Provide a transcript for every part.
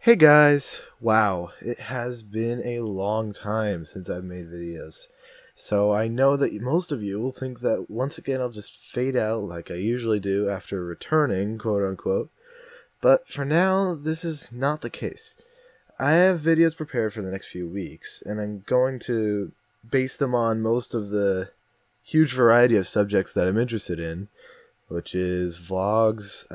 Hey guys! Wow, it has been a long time since I've made videos. So I know that most of you will think that once again I'll just fade out like I usually do after returning, quote unquote. But for now, this is not the case. I have videos prepared for the next few weeks, and I'm going to base them on most of the huge variety of subjects that I'm interested in, which is vlogs,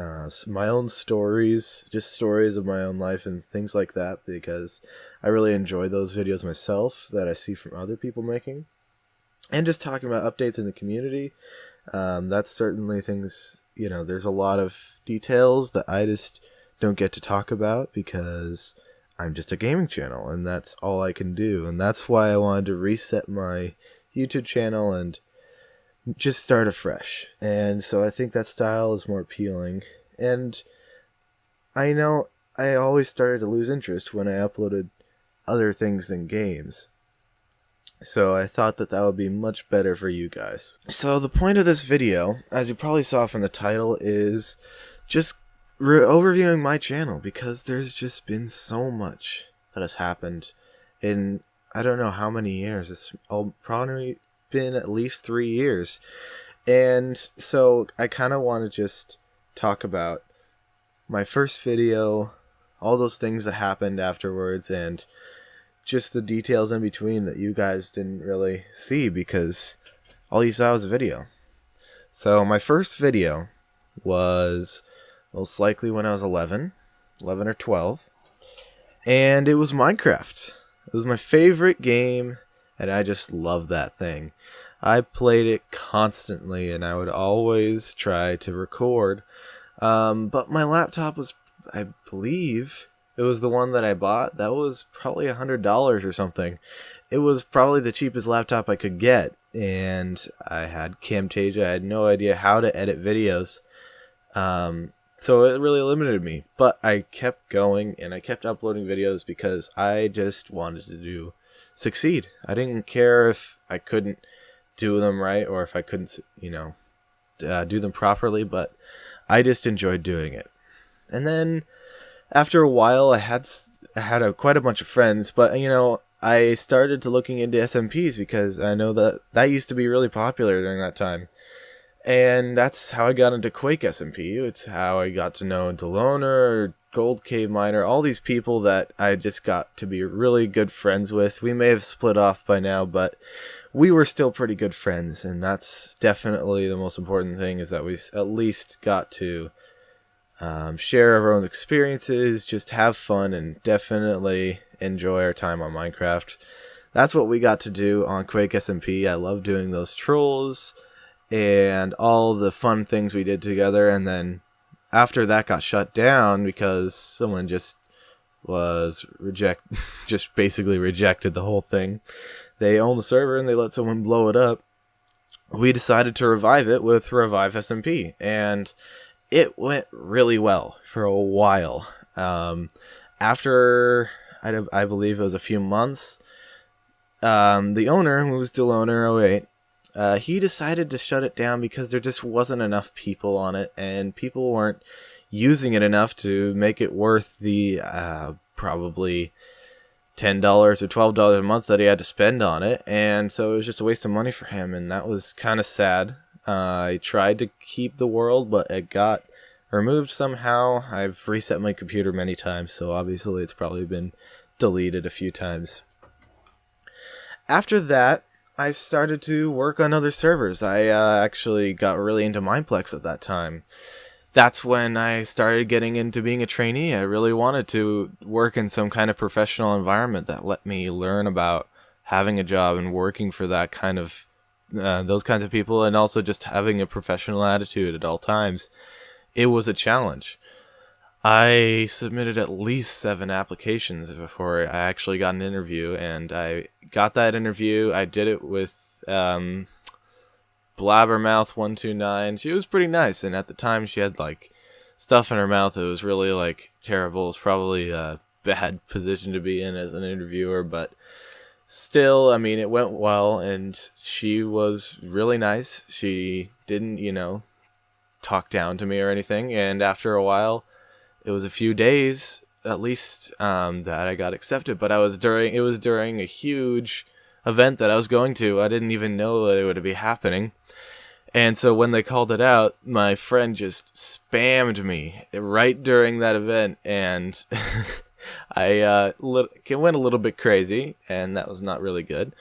my own stories, just stories of my own life and things like that, because I really enjoy those videos myself that I see from other people making. And just talking about updates in the community. That's certainly things, there's a lot of details that I just don't get to talk about because I'm just a gaming channel and that's all I can do. And that's why I wanted to reset my YouTube channel and just start afresh. And so I think that style is more appealing. And I know I always started to lose interest when I uploaded other things than games. So I thought that would be much better for you guys. So the point of this video, as you probably saw from the title, is just overviewing my channel because there's just been so much that has happened in I don't know how many years. It's probably been at least 3 years. And so I kind of want to just talk about my first video, all those things that happened afterwards, and just the details in between that you guys didn't really see because all you saw was a video. So my first video was most likely when I was 11 or 12, and it was Minecraft. It was my favorite game, and I just loved that thing. I played it constantly, and I would always try to record. But my laptop was, I believe, it was the one that I bought. That was probably $100 or something. It was probably the cheapest laptop I could get, and I had Camtasia. I had no idea how to edit videos. So it really limited me. But I kept going, and I kept uploading videos because I just wanted to succeed. I didn't care if I couldn't do them right or if I couldn't, do them properly, but I just enjoyed doing it. And then after a while, I had quite a bunch of friends, but I started to looking into SMPs because I know that used to be really popular during that time. And that's how I got into Quake SMP. It's how I got to know Deloner, Gold Cave Miner, all these people that I just got to be really good friends with. We may have split off by now, but we were still pretty good friends, and that's definitely the most important thing, is that we at least got to share our own experiences, just have fun, and definitely enjoy our time on Minecraft. That's what we got to do on Quake SMP. I love doing those trolls and all the fun things we did together. And then after that got shut down because someone just basically rejected the whole thing. They own the server and they let someone blow it up. We decided to revive it with Revive SMP, and it went really well for a while. After I believe it was a few months, the owner, who was Deloner08, he decided to shut it down because there just wasn't enough people on it, and people weren't using it enough to make it worth the probably $10 or $12 a month that he had to spend on it. And so it was just a waste of money for him, and that was kind of sad. I tried to keep the world, but it got removed somehow. I've reset my computer many times, so obviously it's probably been deleted a few times. After that, I started to work on other servers. I actually got really into Mineplex at that time. That's when I started getting into being a trainee. I really wanted to work in some kind of professional environment that let me learn about having a job and working for that kind of those kinds of people, and also just having a professional attitude at all times. It was a challenge. I submitted at least 7 applications before I actually got an interview, and I got that interview. I did it with Blabbermouth129. She was pretty nice, and at the time she had like stuff in her mouth. It was really like terrible. It was probably a bad position to be in as an interviewer, but still, I mean, it went well, and she was really nice. She didn't, talk down to me or anything, and after a while, it was a few days, at least that I got accepted, but it was during a huge event that I was going to. I didn't even know that it would be happening. And so when they called it out, my friend just spammed me right during that event, and I went a little bit crazy, and that was not really good.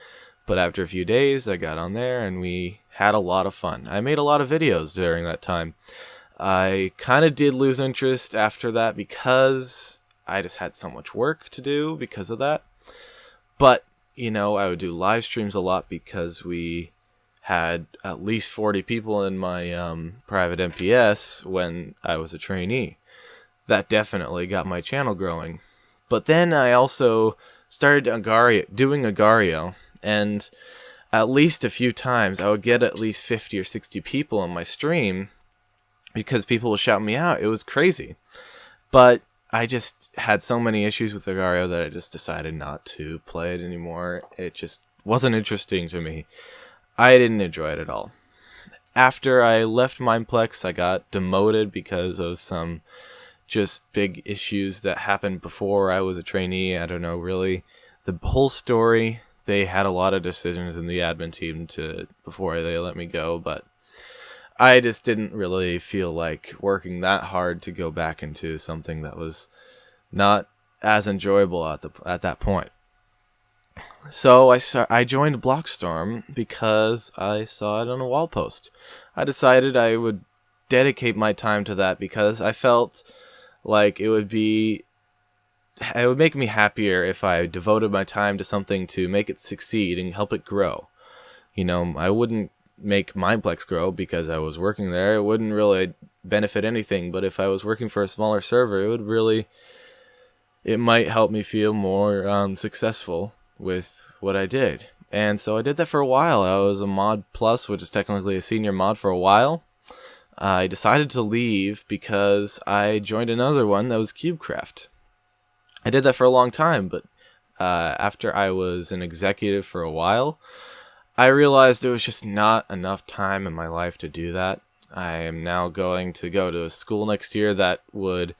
But after a few days, I got on there, and we had a lot of fun. I made a lot of videos during that time. I kind of did lose interest after that because I just had so much work to do because of that. But, I would do live streams a lot because we had at least 40 people in my private MPS when I was a trainee. That definitely got my channel growing. But then I also started doing Agario, and at least a few times I would get at least 50 or 60 people in my stream because people would shout me out. It was crazy. But I just had so many issues with Agario that I just decided not to play it anymore. It just wasn't interesting to me. I didn't enjoy it at all. After I left Mineplex, I got demoted because of some just big issues that happened before I was a trainee. I don't know, really. The whole story, they had a lot of decisions in the admin team before they let me go, but I just didn't really feel like working that hard to go back into something that was not as enjoyable at that point. So I joined Blockstorm because I saw it on a wall post. I decided I would dedicate my time to that because I felt like it would make me happier if I devoted my time to something to make it succeed and help it grow. I wouldn't make Mineplex grow because I was working there. It wouldn't really benefit anything, but if I was working for a smaller server, it might help me feel more successful with what I did. And so I did that for a while. I was a mod plus, which is technically a senior mod, for a while. I decided to leave because I joined another one that was CubeCraft. I did that for a long time, but after I was an executive for a while, I realized there was just not enough time in my life to do that. I am now going to go to a school next year that would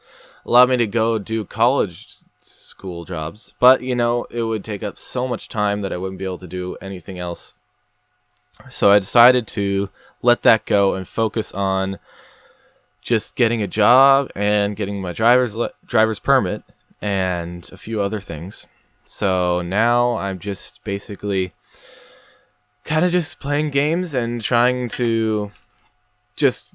allow me to go do college school jobs, but it would take up so much time that I wouldn't be able to do anything else. So I decided to let that go and focus on just getting a job and getting my driver's permit and a few other things. So now I'm just basically kind of just playing games and trying to just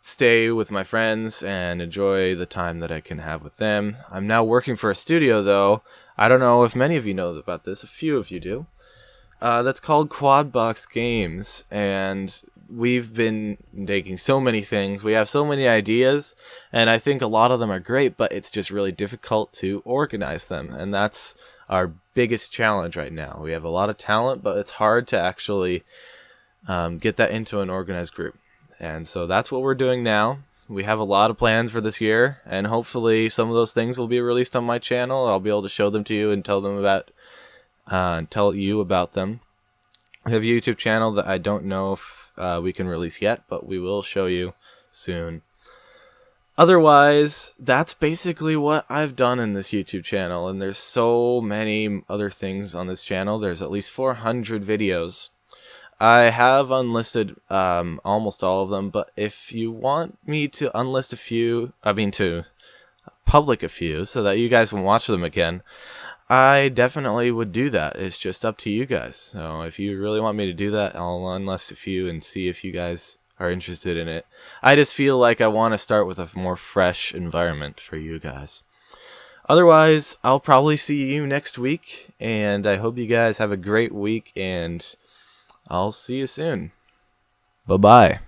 stay with my friends and enjoy the time that I can have with them. I'm now working for a studio, though. I don't know if many of you know about this. A few of you do. That's called Quadbox Games, and we've been making so many things. We have so many ideas, and I think a lot of them are great, but it's just really difficult to organize them, and that's our biggest challenge right now. We have a lot of talent, but it's hard to actually get that into an organized group. And so that's what we're doing now. We have a lot of plans for this year, and hopefully some of those things will be released on my channel. I'll be able to show them to you and tell you about them. We have a YouTube channel that I don't know if we can release yet, but we will show you soon. Otherwise, that's basically what I've done in this YouTube channel, and there's so many other things on this channel. There's at least 400 videos. I have unlisted almost all of them, but if you want me to unlist a few, to public a few so that you guys can watch them again, I definitely would do that. It's just up to you guys. So if you really want me to do that, I'll unlist a few and see if you guys are interested in it. I just feel like I want to start with a more fresh environment for you guys. Otherwise, I'll probably see you next week, and I hope you guys have a great week, and I'll see you soon. Bye-bye.